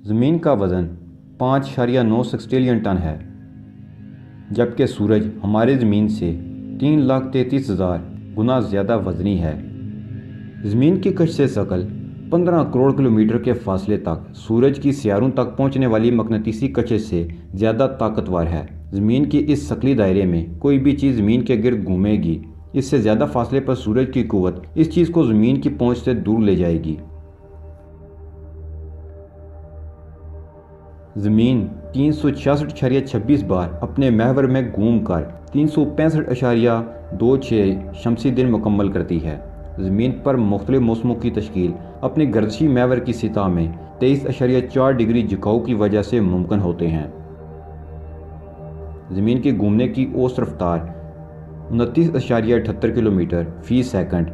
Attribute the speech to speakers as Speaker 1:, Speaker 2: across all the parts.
Speaker 1: زمین کا وزن 5.9 سیکسٹیلین ٹن ہے، جبکہ سورج ہمارے زمین سے 3,33,000 گنا زیادہ وزنی ہے۔ زمین کی کش سے ثقل 15 کروڑ کلومیٹر کے فاصلے تک سورج کی سیاروں تک پہنچنے والی مقناطیسی کشش سے زیادہ طاقتور ہے۔ زمین کی اس ثقلی دائرے میں کوئی بھی چیز زمین کے گرد گھومے گی، اس سے زیادہ فاصلے پر سورج کی قوت اس چیز کو زمین کی پہنچ سے دور لے جائے گی۔ زمین 366.26 بار اپنے محور میں گھوم کر 365.26 شمسی دن مکمل کرتی ہے۔ زمین پر مختلف موسموں کی تشکیل اپنے گردشی محور کی سطح میں 23.4 ڈگری جھکاؤ کی وجہ سے ممکن ہوتے ہیں۔ زمین کے گھومنے کی اوسط رفتار 29.78 کلومیٹر فی سیکنڈ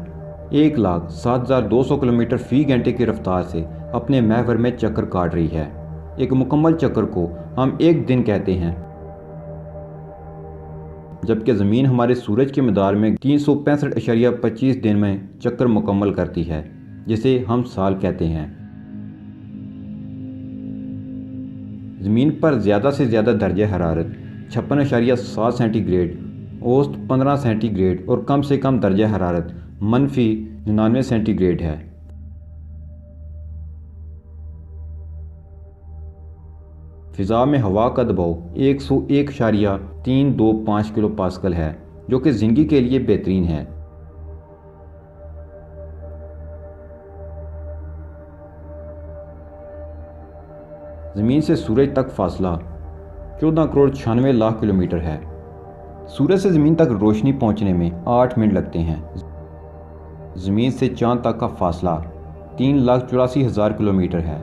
Speaker 1: 1,07,200 کلومیٹر فی گھنٹے کی رفتار سے اپنے محور میں چکر کاٹ رہی ہے۔ ایک مکمل چکر کو ہم ایک دن کہتے ہیں، جبکہ زمین ہمارے سورج کے مدار میں 365.25 دن میں چکر مکمل کرتی ہے، جسے ہم سال کہتے ہیں۔ زمین پر زیادہ سے زیادہ درجہ حرارت 56.7 سینٹی گریڈ، اوسط 15 سینٹی گریڈ اور کم سے کم درجہ حرارت -99 سینٹی گریڈ ہے۔ فضا میں ہوا کا دباؤ 101.325 کلو پاسکل ہے، جو کہ زندگی کے لیے بہترین ہے۔ زمین سے سورج تک فاصلہ 14.96 کروڑ کلومیٹر ہے۔ سورج سے زمین تک روشنی پہنچنے میں 8 منٹ لگتے ہیں۔ زمین سے چاند تک کا فاصلہ 3,84,000 کلومیٹر ہے۔